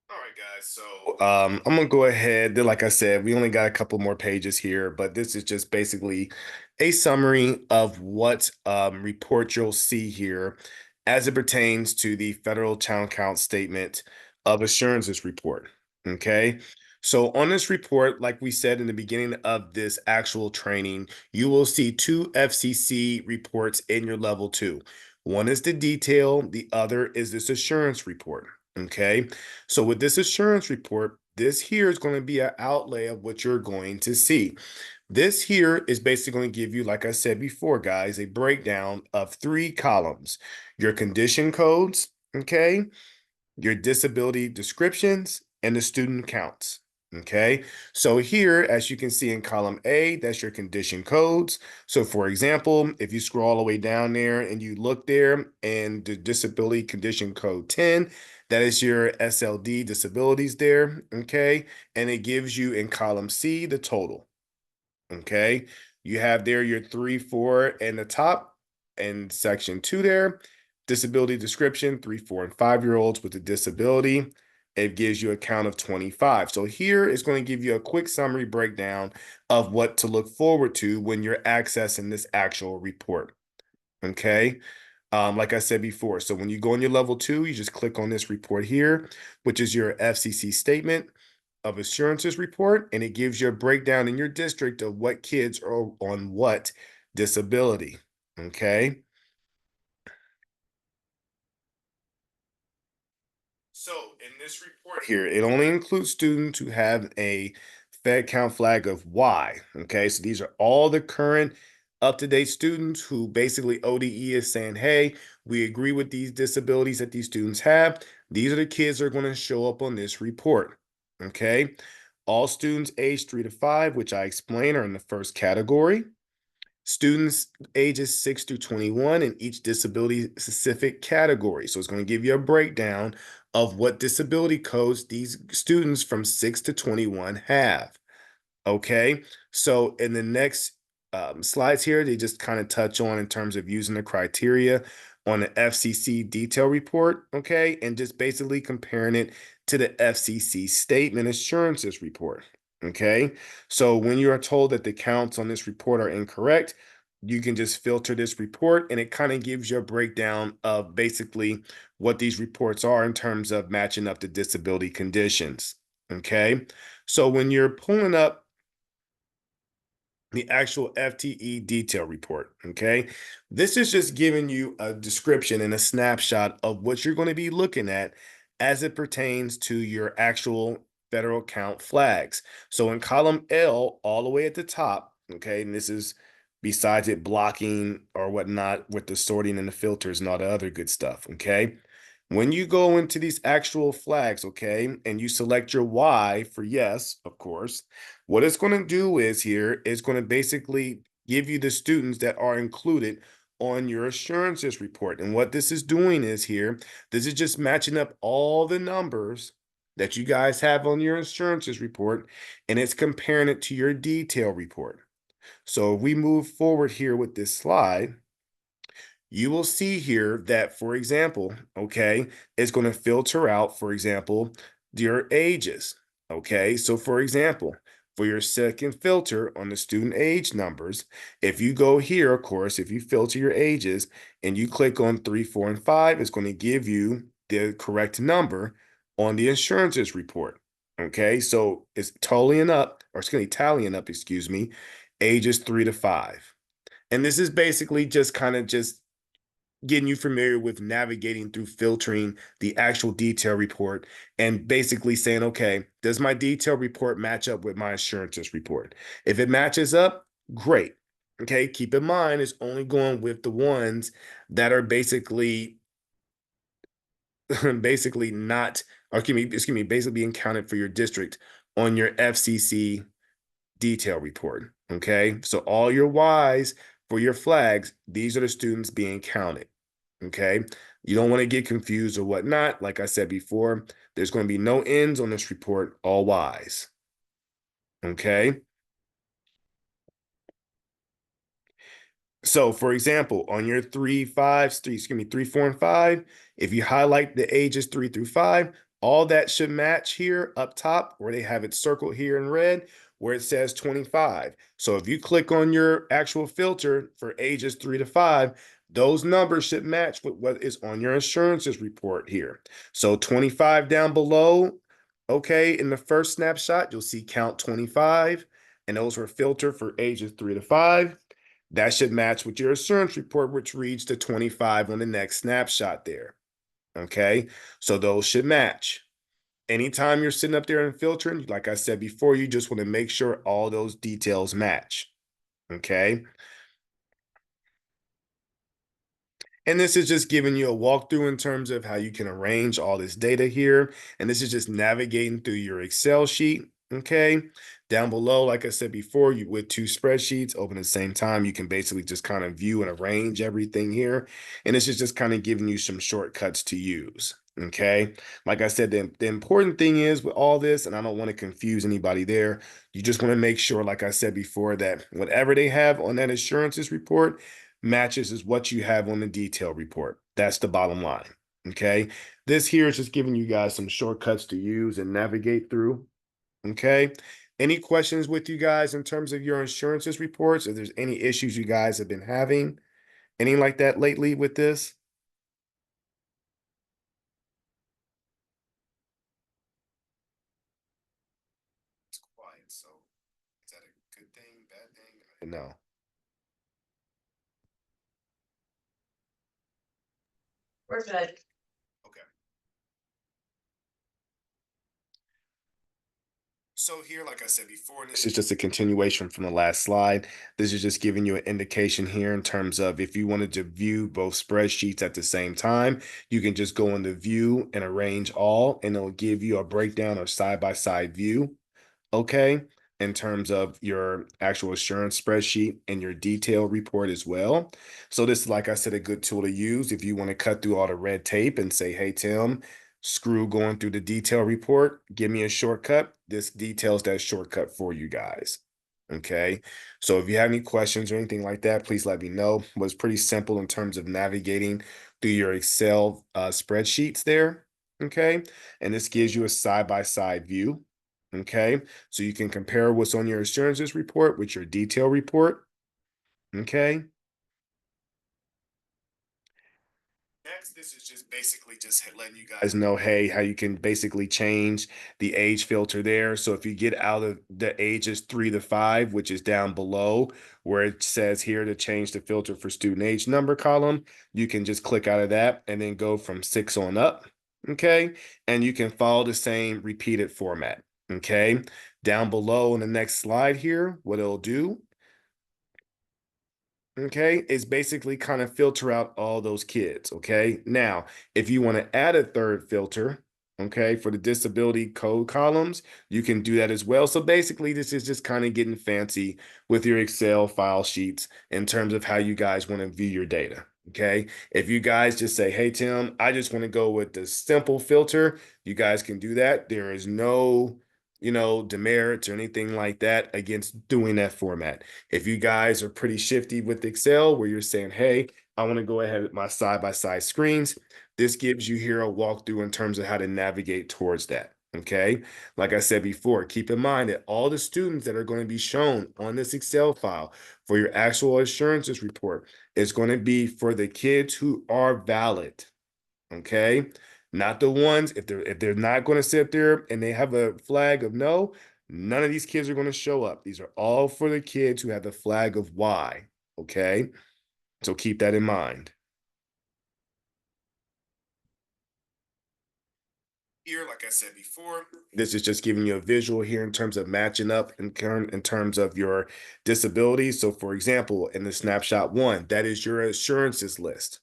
All right, guys. So I'm gonna go ahead. Like I said, we only got a couple more pages here, but this is just basically a summary of what report you'll see here as it pertains to the federal town count statement of assurances report. Okay. So on this report, like we said in the beginning of this actual training, you will see two FCC reports in your level two. One is the detail, the other is this assurance report. Okay. So with this assurance report, this here is going to be an outlay of what you're going to see. This here is basically going to give you, like I said before, guys, a breakdown of three columns: your condition codes, okay, your disability descriptions, and the student counts. Okay, so here, as you can see in column A, that's your condition codes. So, for example, if you scroll all the way down there and you look there and the disability condition code 10, that is your SLD disabilities there. Okay, and it gives you in column C the total. Okay, you have there your 3, 4, and the top, and section 2 there. Disability description: 3, 4, and 5-year-olds with a disability. It gives you a count of 25. So here is going to give you a quick summary breakdown of what to look forward to when you're accessing this actual report. Okay. Like I said before, so when you go in your level two, you just click on this report here, which is your FCC statement of assurances report, and it gives you a breakdown in your district of what kids are on what disability. Okay. So in this report here, it only includes students who have a Fed count flag of Y. Okay. So these are all the current up-to-date students who basically ODE is saying, hey, we agree with these disabilities that these students have. These are the kids that are going to show up on this report. Okay. All students aged 3 to 5, which I explained, are in the first category. Students ages 6 through 21 in each disability specific category. So it's going to give you a breakdown of what disability codes these students from 6 to 21 have. Okay. So in the next slides here, they just kind of touch on in terms of using the criteria on the FCC detail report. Okay. And just basically comparing it to the FCC statement assurances report. Okay. So when you are told that the counts on this report are incorrect, you can just filter this report and it kind of gives you a breakdown of basically what these reports are in terms of matching up to disability conditions. Okay. So when you're pulling up the actual FTE detail report, okay, this is just giving you a description and a snapshot of what you're going to be looking at as it pertains to your actual federal count flags. So in column L, all the way at the top, okay, and this is besides it blocking or whatnot with the sorting and the filters and all the other good stuff, okay? When you go into these actual flags, okay, and you select your Y for yes, of course, what it's going to do is here is going to basically give you the students that are included on your assurances report. And what this is doing is here, this is just matching up all the numbers that you guys have on your assurances report, and it's comparing it to your detail report. So if we move forward here with this slide, you will see here that, for example, okay, it's going to filter out, for example, your ages. Okay, so for example, for your second filter on the student age numbers, if you go here, of course, if you filter your ages and you click on 3, 4, and 5, it's going to give you the correct number on the insurances report. Okay, so it's tallying up, or it's going to be tallying up, excuse me, ages 3 to 5. And this is basically just kind of just getting you familiar with navigating through filtering the actual detail report and basically saying, okay, does my detail report match up with my assurances report? If it matches up, great. Okay, keep in mind it's only going with the ones that are basically basically not, or basically being counted for your district on your FCC detail report. Okay, so all your Y's for your flags, these are the students being counted. Okay. You don't want to get confused or whatnot. Like I said before, there's going to be no ends on this report, all Y's. Okay. So, for example, on your 3, 5, 3, excuse me, 3, 4, and 5, if you highlight the ages 3 through 5, all that should match here up top where they have it circled here in red where it says 25. So if you click on your actual filter for ages 3 to 5, those numbers should match with what is on your insurances report here. So 25 down below, okay, in the first snapshot, you'll see count 25, and those were filtered for ages 3 to 5. That should match with your insurance report, which reads to 25 on the next snapshot there. Okay, so those should match. Anytime you're sitting up there and filtering, like I said before, you just want to make sure all those details match. Okay. And this is just giving you a walkthrough in terms of how you can arrange all this data here. And this is just navigating through your Excel sheet. Okay. Down below, like I said before, you with two spreadsheets open at the same time, you can basically just kind of view and arrange everything here. And this is just kind of giving you some shortcuts to use. Okay. Like I said, the important thing is with all this, and I don't want to confuse anybody there, you just want to make sure, like I said before, that whatever they have on that assurances report, matches is what you have on the detail report. That's the bottom line. Okay. This here is just giving you guys some shortcuts to use and navigate through. Okay. Any questions with you guys in terms of your insurances reports? If there's any issues you guys have been having, anything like that lately with this? It's quiet. So is that a good thing, bad thing? No. We're good. Okay. So here, like I said before, this is just a continuation from the last slide. This is just giving you an indication here in terms of if you wanted to view both spreadsheets at the same time, you can just go into view and arrange all, and it'll give you a breakdown or side-by-side view. Okay, in terms of your actual assurance spreadsheet and your detail report as well. So this is, like I said, a good tool to use if you want to cut through all the red tape and say, hey, Tim, screw going through the detail report, give me a shortcut. This details that shortcut for you guys. Okay, so if you have any questions or anything like that, please let me know. It was pretty simple in terms of navigating through your Excel spreadsheets there. Okay, and this gives you a side-by-side view. Okay, so you can compare what's on your assurances report with your detail report. Okay. Next, this is just basically just letting you guys know, hey, how you can basically change the age filter there. So if you get out of the ages 3 to 5, which is down below where it says here to change the filter for student age number column, you can just click out of that and then go from 6 on up. Okay. And you can follow the same repeated format. Okay. Down below in the next slide here, what it'll do, okay, is basically kind of filter out all those kids. Okay. Now, if you want to add a third filter, okay, for the disability code columns, you can do that as well. So basically, this is just kind of getting fancy with your Excel file sheets in terms of how you guys want to view your data. Okay. If you guys just say, hey, Tim, I just want to go with the simple filter, you guys can do that. There is no, demerits or anything like that against doing that format. If you guys are pretty shifty with Excel, where you're saying, hey, I want to go ahead with my side-by-side screens, this gives you here a walkthrough in terms of how to navigate towards that. Okay. Like I said before, keep in mind that all the students that are going to be shown on this Excel file for your actual assurances report is going to be for the kids who are valid. Okay. Not the ones, if they're not going to sit there and they have a flag of no, none of these kids are going to show up. These are all for the kids who have the flag of Y. Okay. So keep that in mind. Here, like I said before, this is just giving you a visual here in terms of matching up in terms of your disability. So for example, in the snapshot 1, that is your assurances list.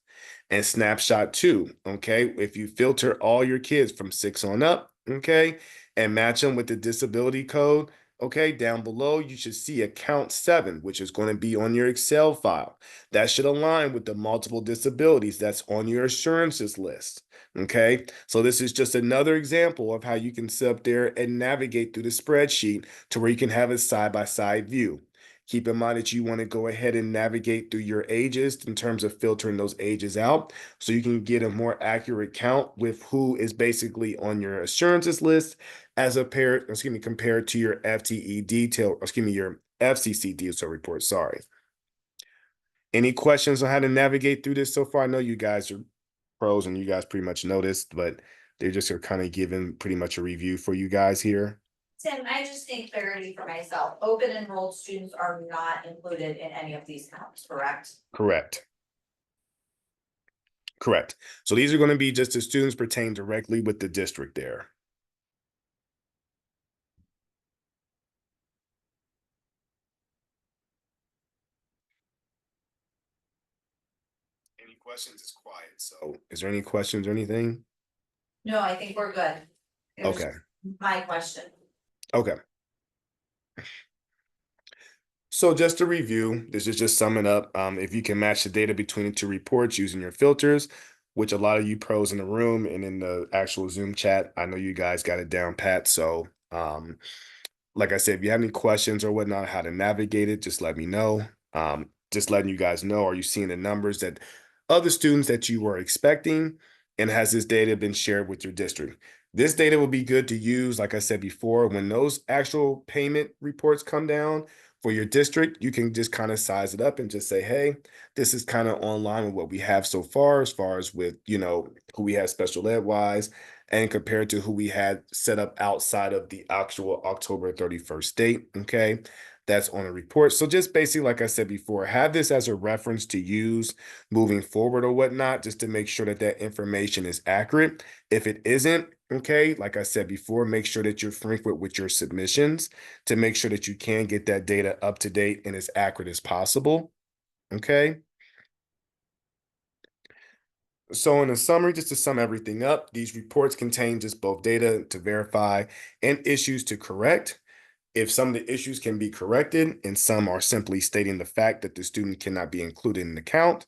And snapshot 2, okay, if you filter all your kids from 6 on up, okay, and match them with the disability code, okay, down below, you should see a count 7, which is going to be on your Excel file. That should align with the multiple disabilities that's on your assurances list. Okay, so this is just another example of how you can sit up there and navigate through the spreadsheet to where you can have a side-by-side view. Keep in mind that you want to go ahead and navigate through your ages in terms of filtering those ages out so you can get a more accurate count with who is basically on your assurances list as a pair, excuse me, compared to your FTE detail, excuse me, your FCC detail report. Sorry. Any questions on how to navigate through this so far? I know you guys are pros and you guys pretty much noticed, but they just are kind of giving pretty much a review for you guys here. Tim, I just need clarity for myself. Open enrolled students are not included in any of these counts, correct? Correct. Correct. So these are going to be just the students pertain directly with the district there. Any questions? It's quiet. So is there any questions or anything? No, I think we're good. It was Okay. my question. Okay. So just to review, this is just summing up. If you can match the data between the two reports using your filters, which a lot of you pros in the room and in the actual Zoom chat, I know you guys got it down pat. So like I said, if you have any questions or whatnot, how to navigate it, just let me know. Just letting you guys know, are you seeing the numbers that other students that you were expecting? And has this data been shared with your district? This data will be good to use, like I said before, when those actual payment reports come down for your district, you can just kind of size it up and just say, hey, this is kind of online with what we have so far, as far as with, you know, who we have special ed wise, and compared to who we had set up outside of the actual October 31st date. Okay. That's on a report. So just basically, like I said before, have this as a reference to use moving forward or whatnot, just to make sure that that information is accurate. If it isn't, okay, like I said before, make sure that you're frequent with your submissions to make sure that you can get that data up to date and as accurate as possible. Okay. So in a summary, just to sum everything up, these reports contain just both data to verify and issues to correct. If some of the issues can be corrected and some are simply stating the fact that the student cannot be included in the count,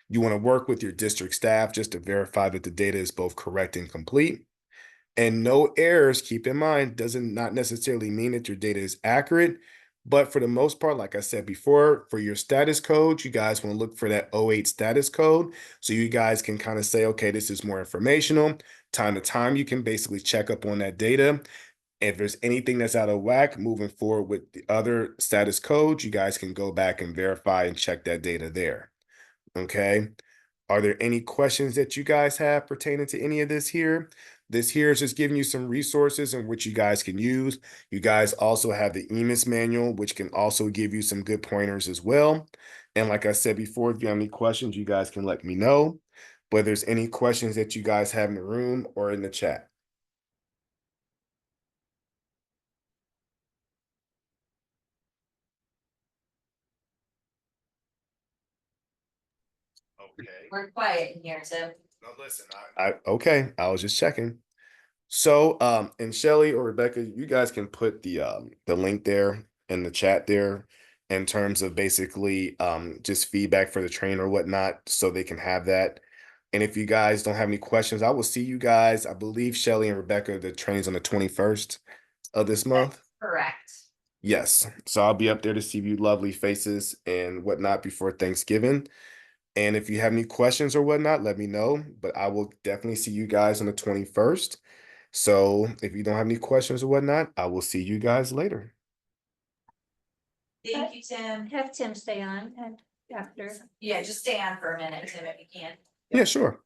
you want to work with your district staff just to verify that the data is both correct and complete. And no errors, keep in mind, doesn't not necessarily mean that your data is accurate. But for the most part, like I said before, for your status code, you guys want to look for that '08 status code. So you guys can kind of say, okay, this is more informational. Time to time, you can basically check up on that data. If there's anything that's out of whack moving forward with the other status codes, you guys can go back and verify and check that data there. Okay. Are there any questions that you guys have pertaining to any of this here? This here is just giving you some resources in which you guys can use. You guys also have the EMIS manual, which can also give you some good pointers as well. And like I said before, if you have any questions, you guys can let me know. But there's any questions that you guys have in the room or in the chat. Okay. We're quiet in here, Tim. No, listen, okay, I was just checking. So, and Shelly or Rebecca, you guys can put the link there in the chat there in terms of basically just feedback for the train or whatnot, so they can have that. And if you guys don't have any questions, I will see you guys. I believe Shelly and Rebecca, the train's on the 21st of this month. Correct. Yes. So I'll be up there to see you lovely faces and whatnot before Thanksgiving. And if you have any questions or whatnot, let me know. But I will definitely see you guys on the 21st. So if you don't have any questions or whatnot, I will see you guys later. Thank you, Tim. Have Tim stay on and after. Yeah, just stay on for a minute, Tim, if you can. Yeah, sure.